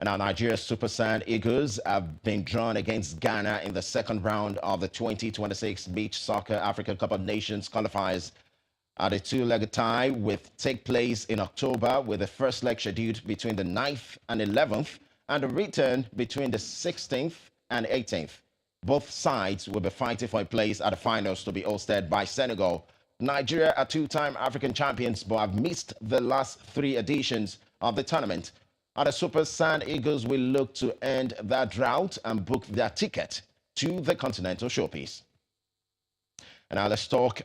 And our Nigeria Super Sand Eagles have been drawn against Ghana in the second round of the 2026 Beach Soccer Africa Cup of Nations qualifiers. The two-legged tie will take place in October, with the first leg scheduled between the 9th and 11th and the return between the 16th and 18th. Both sides will be fighting for a place at the finals to be hosted by Senegal. Nigeria are two-time African champions but have missed the last three editions of the tournament. The Super Sand Eagles will look to end that drought and book their ticket to the Continental Showpiece. And now let's talk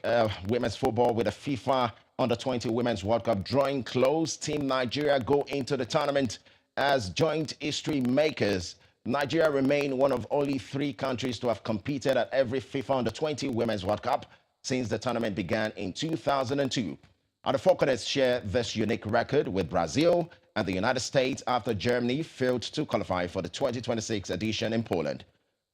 women's football with the FIFA Under-20 Women's World Cup drawing close. Team Nigeria go into the tournament as joint history makers. Nigeria remain one of only 3 countries to have competed at every FIFA Under-20 Women's World Cup since the tournament began in 2002. The Falconets share this unique record with Brazil and the United States after Germany failed to qualify for the 2026 edition in Poland.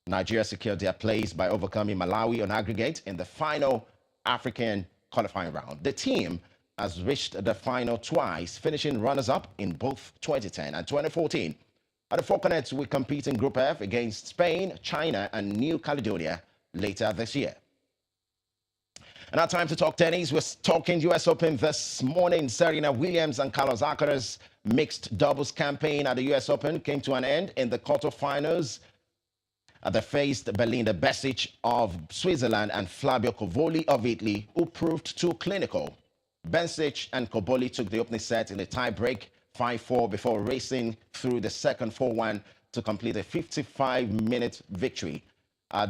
Nigeria secured their place by overcoming Malawi on aggregate in the final African qualifying round. The team has reached the final twice, finishing runners-up in both 2010 and 2014. The Falconets will compete in Group F against Spain, China, and New Caledonia later this year. And now time to talk tennis. We're talking US Open this morning. Serena Williams and Carlos Alcaraz mixed doubles campaign at the US Open came to an end in the quarterfinals. They faced Belinda Bencic of Switzerland and Flavio Cobolli of Italy, who proved too clinical. Bencic and Cobolli took the opening set in a tie-break 5-4 before racing through the second 4-1 to complete a 55-minute victory.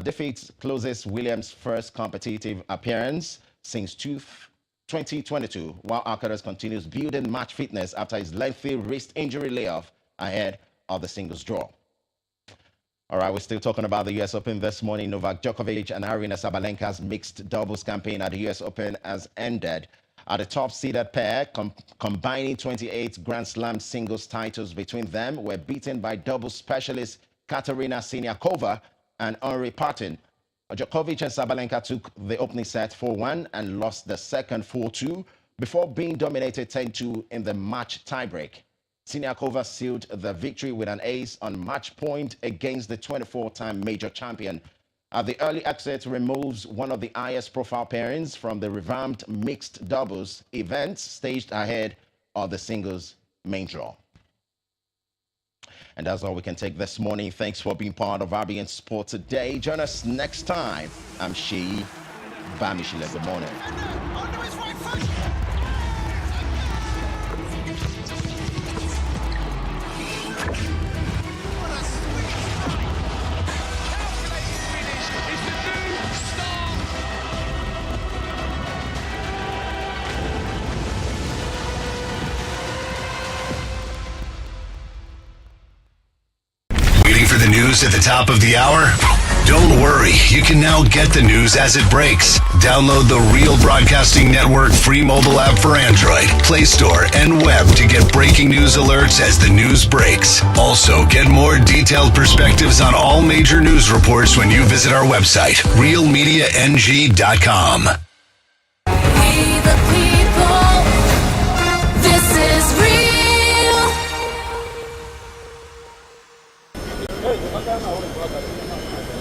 Defeat closes Williams' first competitive appearance since 2022, while Alcaraz continues building match fitness after his lengthy wrist injury layoff ahead of the singles draw. All right, we're still talking about the U.S. Open this morning. Novak Djokovic and Aryna Sabalenka's mixed doubles campaign at the U.S. Open has ended. The top-seeded pair, combining 28 Grand Slam singles titles between them, were beaten by doubles specialist Katerina Siniakova and Henri Patton. Djokovic and Sabalenka took the opening set 4-1 and lost the second 4-2 before being dominated 10-2 in the match tiebreak. Siniakova sealed the victory with an ace on match point against the 24-time major champion. The early exit removes one of the highest profile pairings from the revamped mixed doubles events staged ahead of the singles main draw. And that's all we can take this morning. Thanks for being part of RBN Sport today. Join us next time. I'm Sheyi Bamishile. Good morning. For the news at the top of the hour? Don't worry, you can now get the news as it breaks. Download the Real Broadcasting Network free mobile app for Android, Play Store, and web to get breaking news alerts as the news breaks. Also, get more detailed perspectives on all major news reports when you visit our website, realmediang.com. We the people, this is real.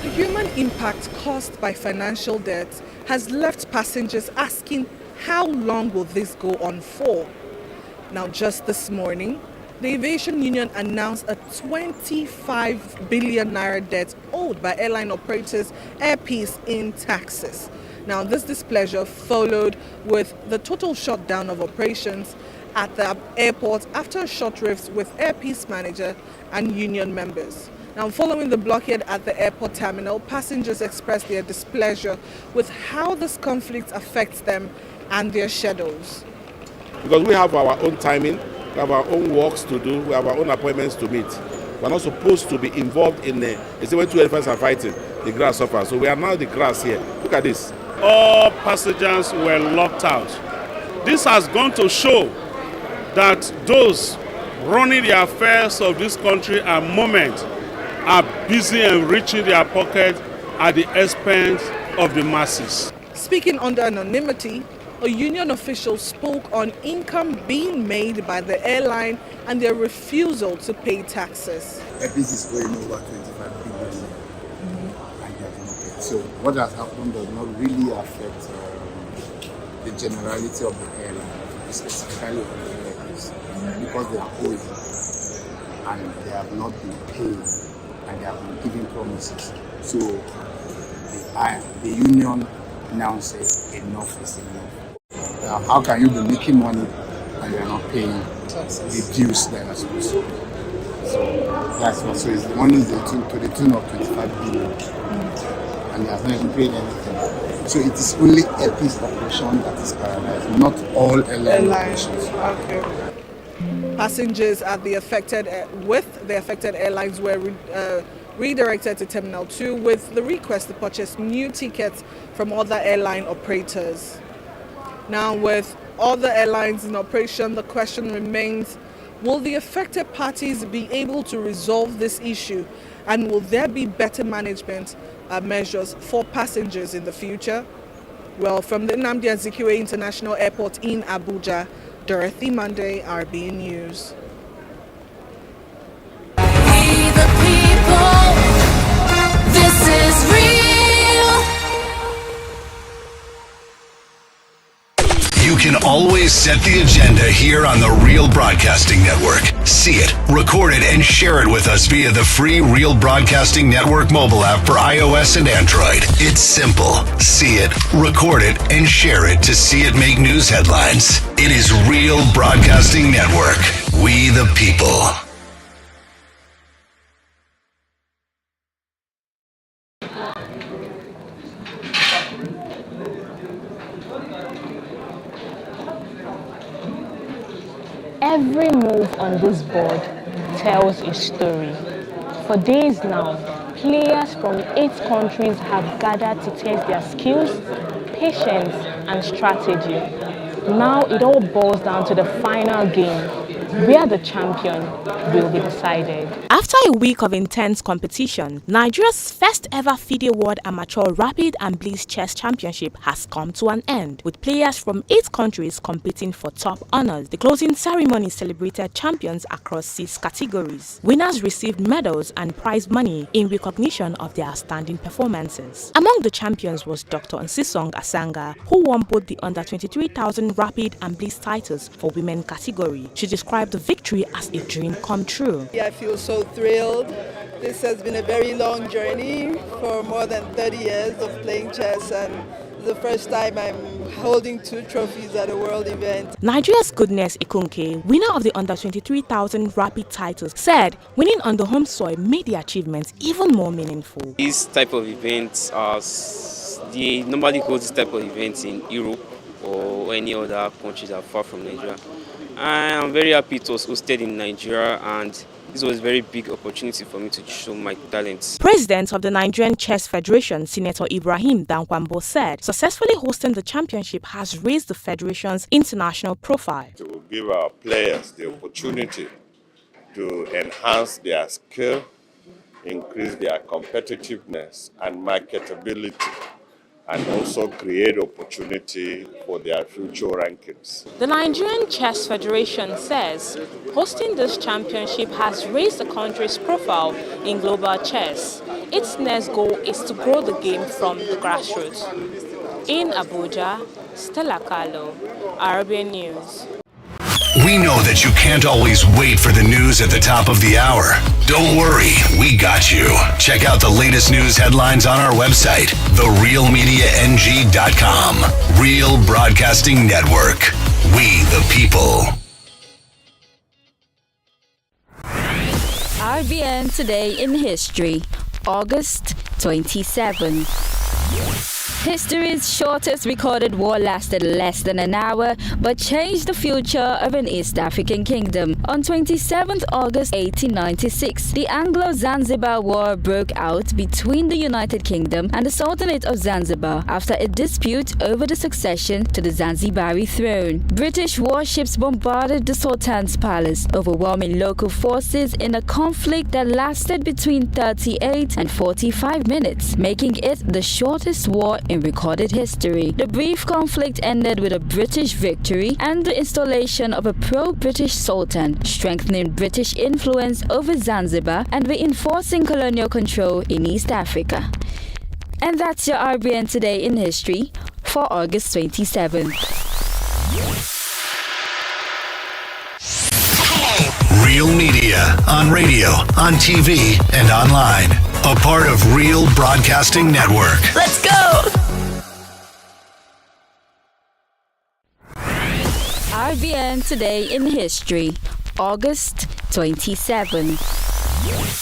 The human impact caused by financial debt has left passengers asking, how long will this go on for? Now, just this morning, the Aviation Union announced a 25 billion naira debt owed by airline operators Air Peace in taxes. Now, this displeasure followed with the total shutdown of operations at the airport after a short rift with Air Peace manager and union members. Now, following the blockade at the airport terminal, passengers expressed their displeasure with how this conflict affects them and their schedules. Because we have our own timing, we have our own works to do, we have our own appointments to meet. We're not supposed to be involved in the, it's when two elephants are fighting, the grass suffers. So we are now the grass here. Look at this. All passengers were locked out. This has gone to show that those running the affairs of this country at the moment are busy enriching their pocket at the expense of the masses. Speaking under anonymity, a union official spoke on income being made by the airline and their refusal to pay taxes. Airpeace is going over 25 billion and they have not paid. So what has happened does not really affect the generality of the airline, specifically of the Airpeace, because they are owing and they have not been paid and they have been giving promises. So the union now says enough is enough. Now, how can you be making money and you are not paying the dues that are supposed to pay? So that's what. So the money is to the tune of 25 billion, and they have not even paid anything. So it is only Airpeace operation that is paralyzed, not all airline operations. Okay. Passengers at the affected airlines were redirected to Terminal 2 with the request to purchase new tickets from other airline operators. Now, with other airlines in operation, the question remains, will the affected parties be able to resolve this issue, and will there be better management measures for passengers in the future? Well, from the Nnamdi Azikiwe International Airport in Abuja, Dorothy Monday, RBN News. We the people, this is real. You can always set the agenda here on the Real Broadcasting Network. See it, record it, and share it with us via the free Real Broadcasting Network mobile app for iOS and Android. It's simple. See it, record it, and share it to see it make news headlines. It is Real Broadcasting Network. We the people. Every move on this board tells a story. For days now, players from 8 countries have gathered to test their skills, patience, and strategy. Now it all boils down to the final game, where the champion will be decided. After a week of intense competition, Nigeria's first ever FIDE World Amateur Rapid and Blitz Chess Championship has come to an end, with players from 8 countries competing for top honors. The closing ceremony celebrated champions across 6 categories. Winners received medals and prize money in recognition of their outstanding performances. Among the champions was Dr. Nsisong Asanga, who won both the under 23,000 Rapid and Blitz titles for women category. She described the victory as a dream come true. I feel so thrilled. This has been a very long journey for more than 30 years of playing chess, and the first time I'm holding 2 trophies at a world event. Nigeria's Goodness Ikunke, winner of the under 23,000 Rapid titles, said winning on the home soil made the achievements even more meaningful. These type of events they normally hold this type of events in Europe or any other countries that are far from Nigeria. I am very happy it was hosted in Nigeria, and this was a very big opportunity for me to show my talents. President of the Nigerian Chess Federation, Senator Ibrahim Dankwambo, said successfully hosting the championship has raised the federation's international profile. It will give our players the opportunity to enhance their skill, increase their competitiveness and marketability, and also create opportunity for their future rankings. The Nigerian Chess Federation says hosting this championship has raised the country's profile in global chess. Its next goal is to grow the game from the grassroots. In Abuja, Stella Carlo, RBN News. We know that you can't always wait for the news at the top of the hour. Don't worry, we got you. Check out the latest news headlines on our website, therealmediang.com. Real Broadcasting Network. We the people. RBN Today in History, August 27. History's shortest recorded war lasted less than an hour, but changed the future of an East African kingdom. On 27th August 1896, the Anglo-Zanzibar War broke out between the United Kingdom and the Sultanate of Zanzibar after a dispute over the succession to the Zanzibari throne. British warships bombarded the Sultan's palace, overwhelming local forces in a conflict that lasted between 38 and 45 minutes, making it the shortest war in recorded history. The brief conflict ended with a British victory and the installation of a pro-British Sultan, strengthening British influence over Zanzibar and reinforcing colonial control in East Africa. And that's your RBN Today in History for August 27th. Real media on radio, on TV, and online. A part of Real Broadcasting Network. Let's go! RBN Today in History, August 27.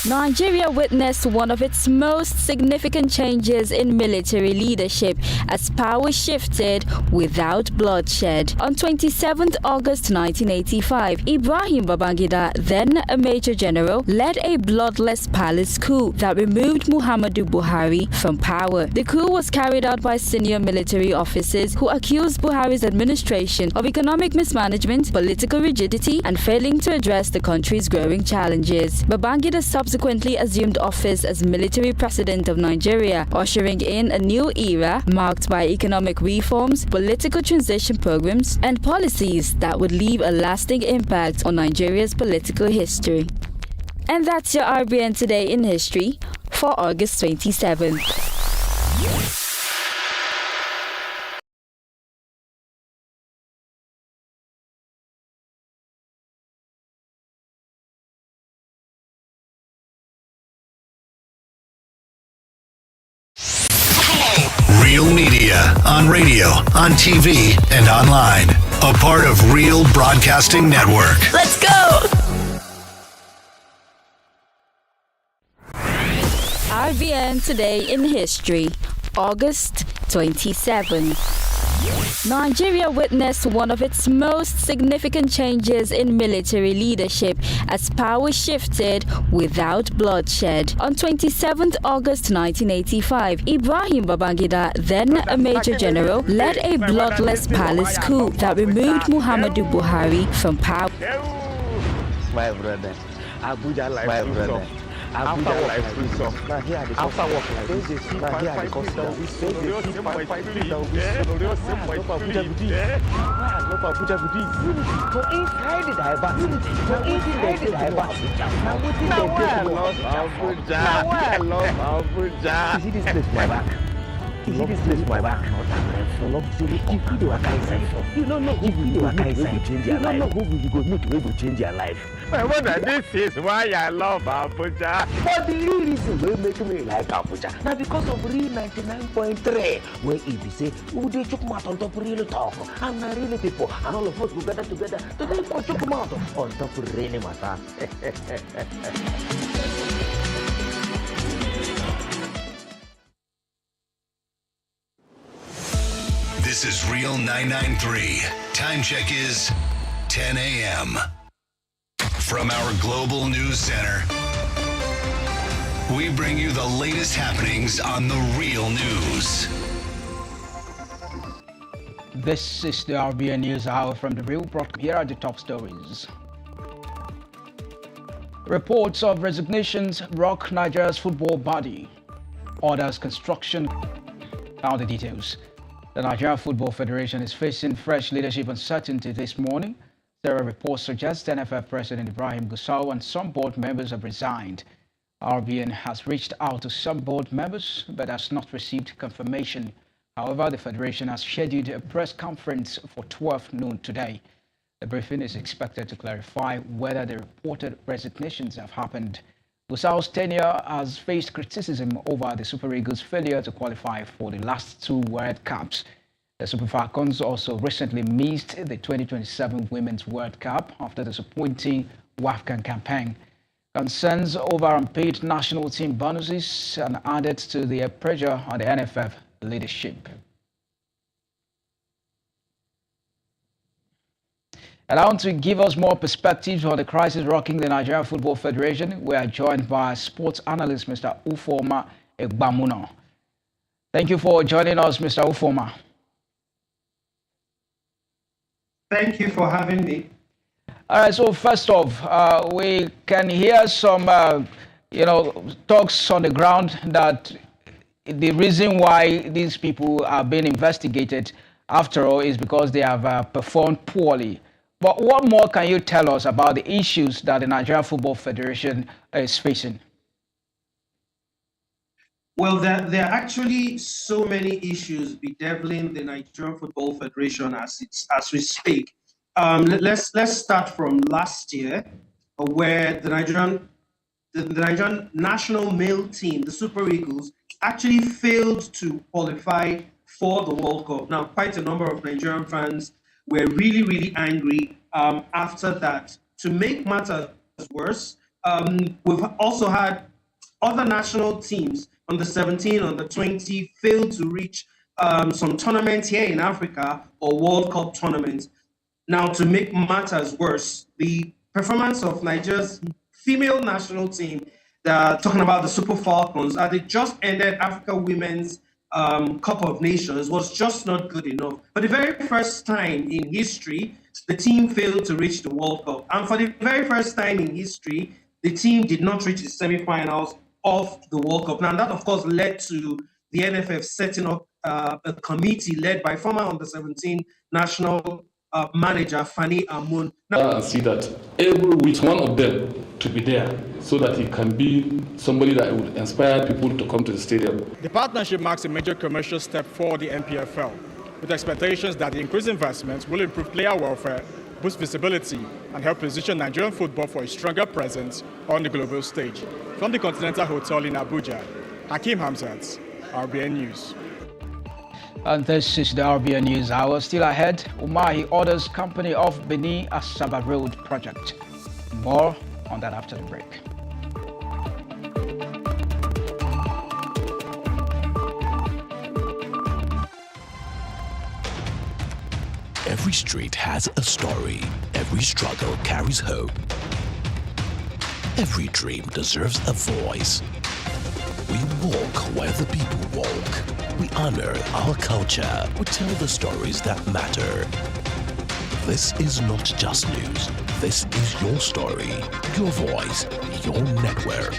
Nigeria witnessed one of its most significant changes in military leadership as power shifted without bloodshed. On 27 August 1985, Ibrahim Babangida, then a Major General, led a bloodless palace coup that removed Muhammadu Buhari from power. The coup was carried out by senior military officers who accused Buhari's administration of economic mismanagement, political rigidity, and failing to address the country's growing challenges. Babangida subsequently assumed office as military president of Nigeria, ushering in a new era marked by economic reforms, political transition programs, and policies that would leave a lasting impact on Nigeria's political history. And that's your RBN Today in History for August 27th. Real media on radio, on TV, and online. A part of Real Broadcasting Network. Let's go! RBN Today in History, August 27. Nigeria witnessed one of its most significant changes in military leadership as power shifted without bloodshed. On 27 August 1985, Ibrahim Babangida, then a Major General, led a bloodless palace coup that removed Muhammadu Buhari from power. My brother, Abuja life, my brother. After work, after work, they see five people. You see this place, my back. You don't know who will change your life. You don't know who will go meet who will change your life. My brother, this is why I love Abuja. But the real reason will make me like Abuja. Now because of real 99.3, where if you say, who they choke mouth on top of real talk, and not really people, and all of us will gather together to take for choke mouth on top of really matter. This is Real 993. Time check is 10 a.m. From our global news center, we bring you the latest happenings on the real news. This is the RBN News Hour from the Real Broadcast. Here are the top stories. Reports of resignations rock Nigeria's football body. Orders construction. Now the details. The Nigeria Football Federation is facing fresh leadership uncertainty this morning. Several reports suggest NFF President Ibrahim Gusau and some board members have resigned. RBN has reached out to some board members but has not received confirmation. However, the Federation has scheduled a press conference for 12 noon today. The briefing is expected to clarify whether the reported resignations have happened. Gusau's tenure has faced criticism over the Super Eagles' failure to qualify for the last two World Cups. The Super Falcons also recently missed the 2027 Women's World Cup after the disappointing WAFCON campaign. Concerns over unpaid national team bonuses and added to the pressure on the NFF leadership. And on to give us more perspective on the crisis rocking the Nigeria Football Federation, we are joined by sports analyst Mr. Ufoma Egbamuno. Thank you for joining us, Mr. Ufoma. Thank you for having me. All right, so first off, we can hear some, talks on the ground that, the reason why these people are being investigated, after all, is because they have performed poorly. But what more can you tell us about the issues that the Nigeria Football Federation is facing? Well, there are actually so many issues bedeviling the Nigerian Football Federation as we speak. Let's start from last year, where the Nigerian national male team, the Super Eagles, actually failed to qualify for the World Cup. Now, quite a number of Nigerian fans were really, really angry after that. To make matters worse, we've also had other national teams on the 17, on the 20, failed to reach some tournaments here in Africa or World Cup tournaments. Now, to make matters worse, the performance of Nigeria's female national team, talking about the Super Falcons, they just ended Africa Women's Cup of Nations, was just not good enough. For the very first time in history, the team failed to reach the World Cup. And for the very first time in history, the team did not reach the semi-finals of the World Cup. Now, that, of course, led to the NFF setting up a committee led by former under-17 national manager Fani Amun. And see that every which one of them to be there so that he can be somebody that would inspire people to come to the stadium. The partnership marks a major commercial step for the NPFL, with expectations that the increased investments will improve player welfare, boost visibility, and help position Nigerian football for a stronger presence on the global stage. From the Continental Hotel in Abuja, Hakeem Hamzat, RBN News. And this is the RBN News Hour. Still ahead, Umahi orders company of Benin Asaba Road project. More on that after the break. Every street has a story. Every struggle carries hope. Every dream deserves a voice. We walk where the people walk. We honor our culture. We tell the stories that matter. This is not just news. This is your story, your voice, your network.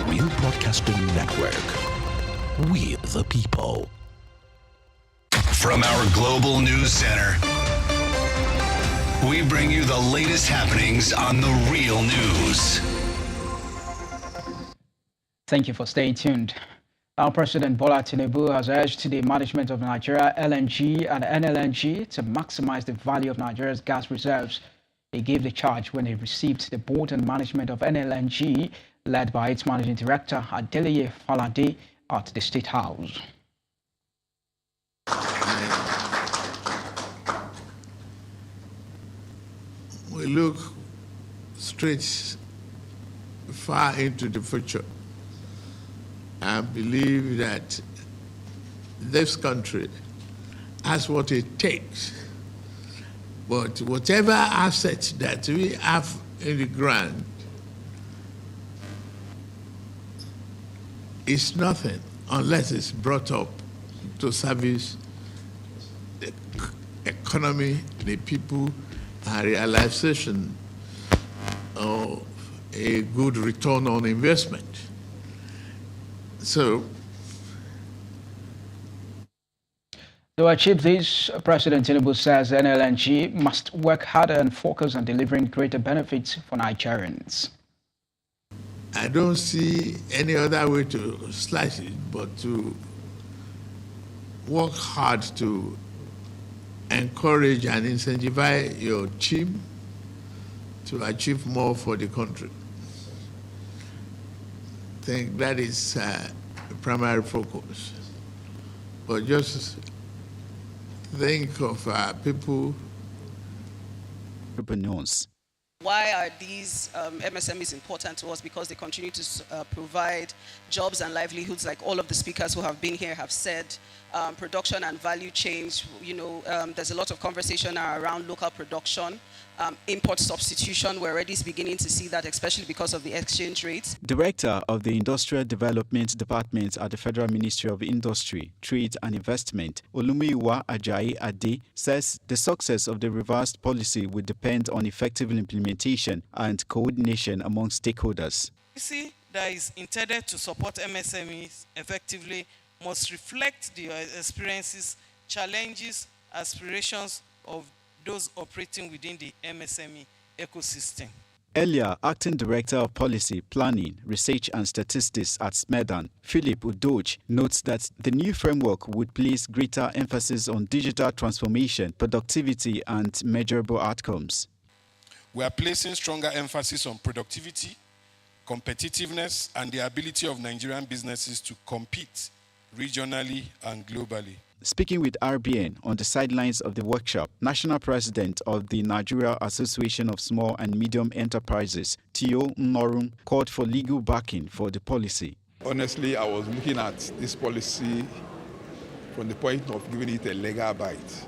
Real Broadcasting Network. We the people. From our global news center, we bring you the latest happenings on the real news. Thank you for staying tuned. Our President Bola Tinubu has urged the management of Nigeria LNG and NLNG to maximize the value of Nigeria's gas reserves. He gave the charge when he received the board and management of NLNG, led by its managing director Adeleye Falade, at the State House. We look straight far into the future and believe that this country has what it takes. But whatever assets that we have in the ground is nothing unless it's brought up to service the economy, the people, and realization of a good return on investment. So, to achieve this, President Tinubu says NLNG must work harder and focus on delivering greater benefits for Nigerians. I don't see any other way to slice it but to work hard to encourage and incentivize your team to achieve more for the country. I think that is the primary focus. But just think of people. Entrepreneurs. Why are these MSMEs important to us? Because they continue to provide jobs and livelihoods, like all of the speakers who have been here have said. Production and value chains, there's a lot of conversation around local production. Import substitution, we're already beginning to see that, especially because of the exchange rates. Director of the Industrial Development Department at the Federal Ministry of Industry, Trade and Investment, Olumiyiwa Ajayi Ade, says the success of the reversed policy will depend on effective implementation and coordination among stakeholders. You see, that is intended to support MSMEs effectively must reflect the experiences, challenges, aspirations of those operating within the MSME ecosystem. Earlier, Acting Director of Policy, Planning, Research and Statistics at SMEDAN, Philip Udoch, notes that the new framework would place greater emphasis on digital transformation, productivity and measurable outcomes. We are placing stronger emphasis on productivity, competitiveness and the ability of Nigerian businesses to compete regionally and globally. Speaking with RBN on the sidelines of the workshop, National President of the Nigeria Association of Small and Medium Enterprises, Tio Nnorum, called for legal backing for the policy. Honestly, I was looking at this policy from the point of giving it a legal bite,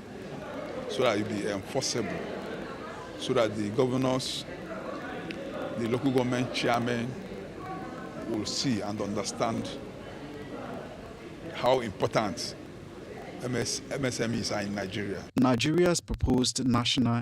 so that it be enforceable, so that the governors, the local government chairmen will see and understand how important MSMEs are in Nigeria. Nigeria's proposed national